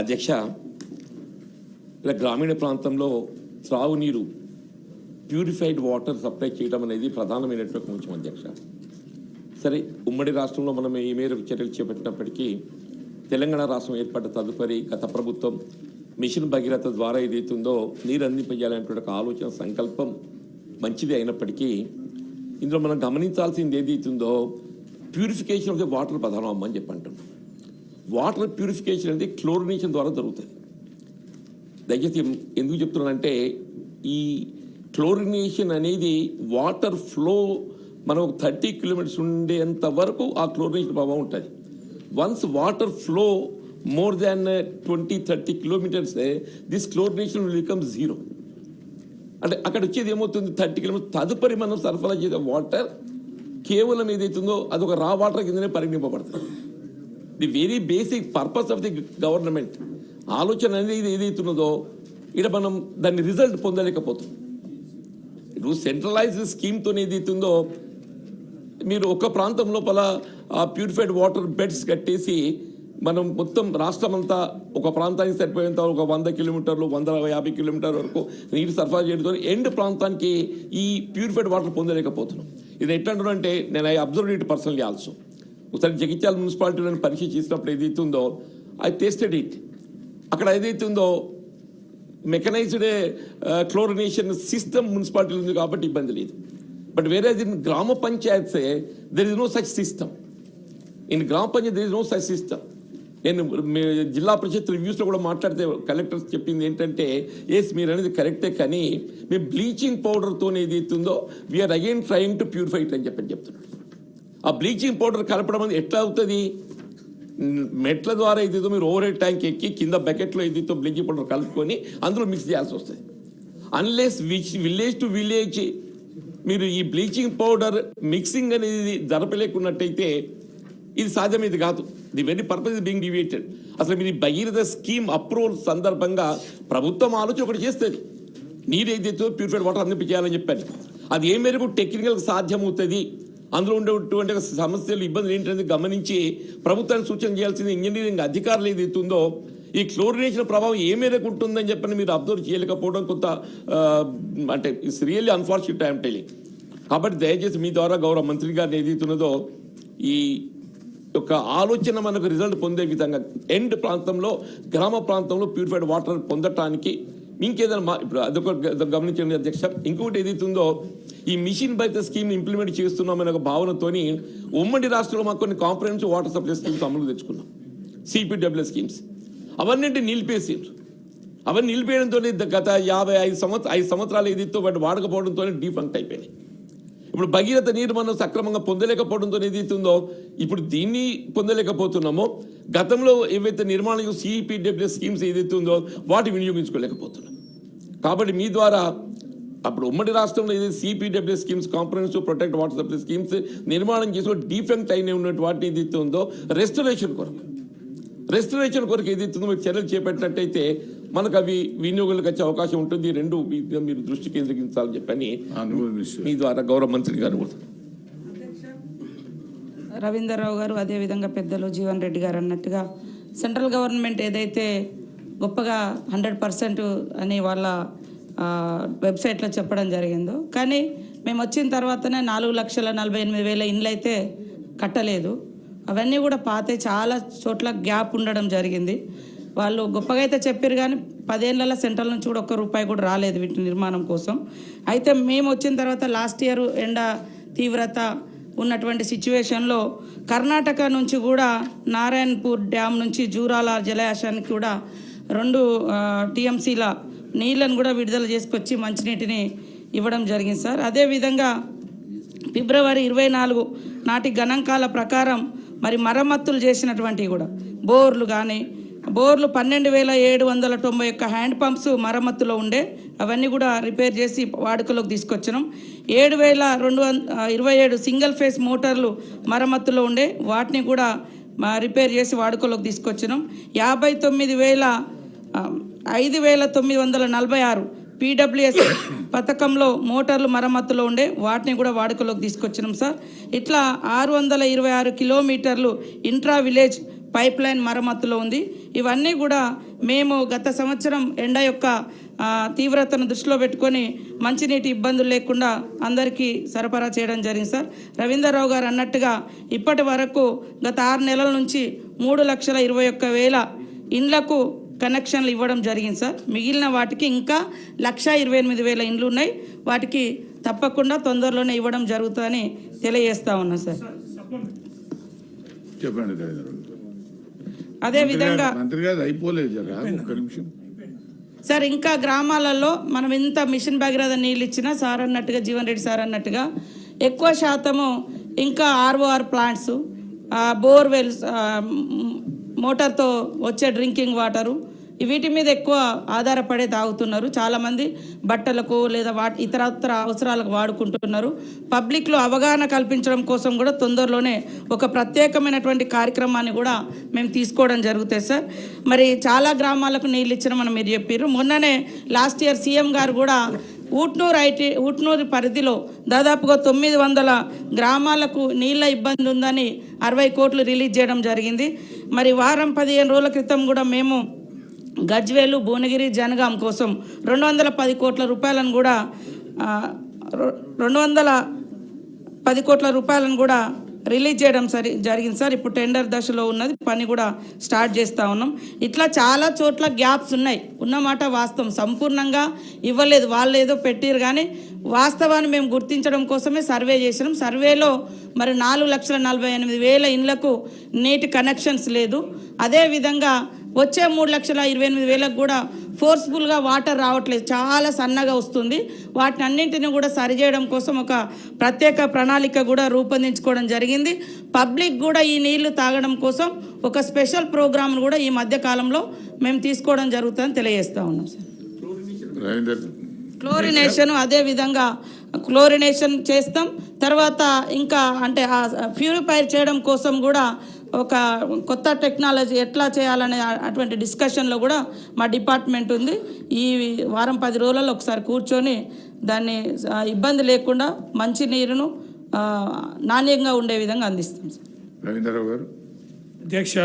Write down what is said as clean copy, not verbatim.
అధ్యక్ష, ఇలా గ్రామీణ ప్రాంతంలో త్రాగునీరు ప్యూరిఫైడ్ వాటర్ సప్లై చేయడం అనేది ప్రధానమైనటువంటి అంశం అధ్యక్ష. సరే, ఉమ్మడి రాష్ట్రంలో మనం ఈ మేరకు చర్యలు చేపట్టినప్పటికీ తెలంగాణ రాష్ట్రం ఏర్పడ్డ తదుపరి గత ప్రభుత్వం మిషన్ భగీరథ ద్వారా ఏదైతుందో నీరు అందింపజేయాలనేటువంటి ఒక ఆలోచన సంకల్పం మంచిది అయినప్పటికీ ఇందులో మనం గమనించాల్సింది ఏదైతుందో ప్యూరిఫికేషన్ ఆఫ్ ది వాటర్ ప్రధానం అని చెప్పి అంటున్నాం. వాటర్ ప్యూరిఫికేషన్ అనేది క్లోరినేషన్ ద్వారా జరుగుతుంది. దయచేసి ఎందుకు చెప్తున్నానంటే ఈ క్లోరినేషన్ అనేది వాటర్ ఫ్లో మనం 30 కిలోమీటర్స్ ఉండేంత వరకు ఆ క్లోరినేషన్ ప్రభావం ఉంటుంది. Once water flow more than 20-30 kilometres this chlorination will become zero. అంటే అక్కడ వచ్చేది ఏమవుతుంది, 30 కిలోమీటర్స్ తదుపరి మనం సరఫరా చేసే వాటర్ కేవలం ఏదైతుందో అదొక రా వాటర్ కిందనే పరిగణింపబడుతుంది. The very basic purpose of the government ఆలోచన అనేది ఏదైతున్నదో ఇక్కడ మనం దాన్ని రిజల్ట్ పొందలేకపోతాం. ఇప్పుడు సెంట్రలైజ్డ్ స్కీమ్తో ఏదైతుందో మీరు ఒక ప్రాంతం లోపల ప్యూరిఫైడ్ వాటర్ బెడ్స్ కట్టేసి మనం మొత్తం రాష్ట్రం అంతా ఒక ప్రాంతానికి సరిపోయేంత ఒక 100 కిలోమీటర్లు 150 కిలోమీటర్ల వరకు నీరు సరఫరా చేయడంతో ఎండ్ ప్రాంతానికి ఈ ప్యూరిఫైడ్ వాటర్ పొందలేకపోతున్నాం. ఇది ఎట్లంటే నేను I observe it personally also. ఒకసారి జగిత్యాల మున్సిపాలిటీలో పరీక్ష చేసినప్పుడు ఏదైతుందో ఐ టెస్టెడ్ ఇట్. అక్కడ ఏదైతుందో మెకనైజ్డ్ క్లోరినేషన్ సిస్టమ్ మున్సిపాలిటీలో ఉంది కాబట్టి ఇబ్బంది లేదు. బట్ వేరే ఇన్ గ్రామ పంచాయత్సే there is no such system. In gram panchayat there is no such system. నేను జిల్లా పరిషత్ రివ్యూస్లో కూడా మాట్లాడితే కలెక్టర్స్ చెప్పింది ఏంటంటే ఎస్ మీరు అనేది కరెక్టే, కానీ మేము బ్లీచింగ్ పౌడర్తో ఏదైతుందో we are again trying to purify it అని చెప్తున్నాడు. ఆ బ్లీచింగ్ పౌడర్ కలపడం అనేది ఎట్లా అవుతుంది, మెట్ల ద్వారా ఏదైతే మీరు ఓవర్ హెడ్ ట్యాంక్ ఎక్కి కింద బకెట్లో ఏదైతే బ్లీచింగ్ పౌడర్ కలుపుకొని అందులో మిక్స్ చేయాల్సి వస్తుంది. అన్లెస్ విలేజ్ టు విలేజ్ మీరు ఈ బ్లీచింగ్ పౌడర్ మిక్సింగ్ అనేది జరపలేకున్నట్టయితే ఇది సాధ్యమైంది కాదు. The very purpose is being deviated. అసలు మీరు భగీరథ స్కీమ్ అప్రూవల్ సందర్భంగా ప్రభుత్వం ఆలోచన ఒకటి చేస్తుంది, నీరు ఏదైతే ప్యూరిఫైడ్ వాటర్ అందించాలని చెప్పాను. అది ఏ మేరకు టెక్నికల్ సాధ్యమవుతుంది, అందులో ఉండేటువంటి సమస్యలు ఇబ్బందులు ఏంటనేది గమనించి ప్రభుత్వానికి సూచన చేయాల్సింది ఇంజనీరింగ్ అధికారులు ఏదైతుందో ఈ క్లోరినేషన్ ప్రభావం ఏ మేరకు ఉంటుందని చెప్పని మీరు అబ్జర్వ్ చేయలేకపోవడం కొంత అంటే it's really unfortunate I'm telling. కాబట్టి దయచేసి మీ ద్వారా గౌరవ మంత్రి గారిని ఏదైతున్నదో ఈ యొక్క ఆలోచన మనకు రిజల్ట్ పొందే విధంగా ఎండ్ ప్రాంతంలో గ్రామ ప్రాంతంలో ప్యూరిఫైడ్ వాటర్ పొందటానికి ఇంకేదైనా ఇప్పుడు అదొక గమనించండి అధ్యక్ష. ఇంకొకటి ఏదైతుందో ఈ మిషన్ భగీరథ స్కీమ్ ఇంప్లిమెంట్ చేస్తున్నామనే ఒక భావనతోని ఉమ్మడి రాష్ట్రంలో మాకు కొన్ని కాంప్రహెన్సివ్ వాటర్ సప్లై స్కీమ్స్ అమలు తెచ్చుకున్నాం, CPWS స్కీమ్స్. అవన్నీ నిలిపేసారు. అవన్నీ నిలిపేయడంతో గత 5 సంవత్సరాలు ఏదైతే వాటి వాడకపోవడంతో డీఫంక్ట్ అయిపోయినాయి. ఇప్పుడు భగీరథ నీరు మనం సక్రమంగా పొందలేకపోవడంతో ఏదైతుందో ఇప్పుడు దీన్ని పొందలేకపోతున్నామో గతంలో ఏవైతే నిర్మాణం CPWS స్కీమ్స్ ఏదైతే ఉందో వాటి వినియోగించుకోలేకపోతున్నాం. కాబట్టి మీ ద్వారా అప్పుడు ఉమ్మడి రాష్ట్రంలో ఏదైతే CPWS schemes comprehensive protect water supply schemes నిర్మాణం చేసి డీఫెక్ట్ అయిన ఉన్నటువంటి వాటిని ఏదైతే ఉందో రెస్టరేషన్ కొరకు ఏదైతుందో మీరు చర్యలు చేపట్టినట్టయితే మనకు అవి వినియోగులకు వచ్చే అవకాశం ఉంటుంది. రెండు మీరు దృష్టి కేంద్రీకరించాలని చెప్పని మీ ద్వారా గౌరవ మంత్రి గారు రవీందర్రావు గారు, అదేవిధంగా పెద్దలు జీవన్ రెడ్డి గారు అన్నట్టుగా సెంట్రల్ గవర్నమెంట్ ఏదైతే గొప్పగా 100% అని వాళ్ళ వెబ్సైట్లో చెప్పడం జరిగిందో, కానీ మేము వచ్చిన తర్వాతనే 4,48,000 ఇండ్లు అయితే కట్టలేదు. అవన్నీ కూడా పాతే చాలా చోట్ల గ్యాప్ ఉండడం జరిగింది. వాళ్ళు గొప్పగా అయితే చెప్పారు, కానీ 10 ఏళ్ల సెంట్రల్ నుంచి కూడా ₹1 కూడా రాలేదు వీటి నిర్మాణం కోసం. అయితే మేము వచ్చిన తర్వాత లాస్ట్ ఇయర్ ఎండ తీవ్రత ఉన్నటువంటి సిచ్యువేషన్లో కర్ణాటక నుంచి కూడా నారాయణపూర్ డ్యామ్ నుంచి జూరాల జలాశయానికి కూడా 2 TMCల నీళ్ళను కూడా విడుదల చేసుకొచ్చి మంచినీటిని ఇవ్వడం జరిగింది సార్. అదేవిధంగా ఫిబ్రవరి 24 నాటి గణాంకాల ప్రకారం మరి మరమ్మతులు చేసినటువంటివి కూడా బోర్లు 12,791 హ్యాండ్ పంప్స్ మరమ్మతులో ఉండే, అవన్నీ కూడా రిపేర్ చేసి వాడుకలోకి తీసుకొచ్చినాం. 7,227 సింగిల్ ఫేస్ మోటార్లు మరమ్మతులో ఉండే, వాటిని కూడా రిపేర్ చేసి వాడుకలోకి తీసుకొచ్చినాం. 5,946 PWS పథకంలో మోటార్లు మరమ్మతులో ఉండే, వాటిని కూడా వాడుకలోకి తీసుకొచ్చినాం సార్. ఇట్లా 626 కిలోమీటర్లు ఇంట్రా విలేజ్ పైప్ లైన్ మరమ్మతులో ఉంది. ఇవన్నీ కూడా మేము గత సంవత్సరం ఎండ యొక్క తీవ్రతను దృష్టిలో పెట్టుకొని మంచినీటి ఇబ్బందులు లేకుండా అందరికీ సరఫరా చేయడం జరిగింది సార్. రవీందర్రావు గారు అన్నట్టుగా ఇప్పటి వరకు గత 6 నెలల నుంచి 3,21,000 ఇండ్లకు కనెక్షన్లు ఇవ్వడం జరిగింది సార్. మిగిలిన వాటికి ఇంకా 1,28,000 ఇండ్లు ఉన్నాయి. వాటికి తప్పకుండా తొందరలోనే ఇవ్వడం జరుగుతుందని తెలియజేస్తా ఉన్నా సార్. చెప్పండి అదేవిధంగా మంత్రి గారు అయిపోలేదు జరా ఒక్క నిమిషం సార్, ఇంకా గ్రామాలలో మనం ఇంత మిషన్ భగీరథ నీళ్ళు ఇచ్చినా సార్ అన్నట్టుగా, జీవన్ రెడ్డి సార్ అన్నట్టుగా ఎక్కువ శాతము ఇంకా ROR ప్లాంట్స్, బోర్వెల్స్, మోటార్తో వచ్చే డ్రింకింగ్ వాటరు, వీటి మీద ఎక్కువ ఆధారపడే తాగుతున్నారు. చాలామంది బట్టలకు లేదా ఇతరత్ర అవసరాలకు వాడుకుంటున్నారు. పబ్లిక్లో అవగాహన కల్పించడం కోసం కూడా తొందరలోనే ఒక ప్రత్యేకమైనటువంటి కార్యక్రమాన్ని కూడా మేము తీసుకోవడం జరుగుతుంది సార్. మరి చాలా గ్రామాలకు నీళ్ళు ఇచ్చిన మనం మీరు చెప్పారు. మొన్ననే లాస్ట్ ఇయర్ సీఎం గారు కూడా ఊట్నూరు పరిధిలో దాదాపుగా 900 గ్రామాలకు నీళ్ళ ఇబ్బంది ఉందని 60 కోట్లు రిలీజ్ చేయడం జరిగింది. మరి వారం 15 రోజుల క్రితం కూడా మేము గజ్వేలు, భువనగిరి, జనగాం కోసం 210 కోట్ల రూపాయలను కూడా 210 కోట్ల రూపాయలను కూడా రిలీజ్ చేయడం జరిగింది సార్. ఇప్పుడు టెండర్ దశలో ఉన్నది, పని కూడా స్టార్ట్ చేస్తూ ఉన్నాం. ఇట్లా చాలా చోట్ల గ్యాప్స్ ఉన్నాయి. ఉన్నమాట వాస్తవం, సంపూర్ణంగా ఇవ్వలేదు, వాళ్ళు ఏదో పెట్టారు. కానీ వాస్తవాన్ని మేము గుర్తించడం కోసమే సర్వే చేసినాం. సర్వేలో మరి 4,48,000 ఇండ్లకు నీటి కనెక్షన్స్ లేదు. అదేవిధంగా వచ్చే 3,28,000 కూడా ఫోర్స్ఫుల్గా వాటర్ రావట్లేదు, చాలా సన్నగా వస్తుంది. వాటిని అన్నింటినీ కూడా సరిచేయడం కోసం ఒక ప్రత్యేక ప్రణాళిక కూడా రూపొందించుకోవడం జరిగింది. పబ్లిక్ కూడా ఈ నీళ్లు తాగడం కోసం ఒక స్పెషల్ ప్రోగ్రామ్ను కూడా ఈ మధ్య కాలంలో మేము తీసుకోవడం జరుగుతుందని తెలియజేస్తూ ఉన్నాం సార్. క్లోరినేషన్, అదేవిధంగా క్లోరినేషన్ చేస్తాం. తర్వాత ఇంకా అంటే ప్యూరిఫై చేయడం కోసం కూడా ఒక కొత్త టెక్నాలజీ ఎట్లా చేయాలనే అటువంటి డిస్కషన్లో కూడా మా డిపార్ట్మెంట్ ఉంది. ఈ వారం 10 రోజులలో ఒకసారి కూర్చొని దాన్ని ఇబ్బంది లేకుండా మంచి నీరును నాణ్యంగా ఉండే విధంగా అందిస్తాం సార్. రవీంద్రరావు గారు. అధ్యక్ష,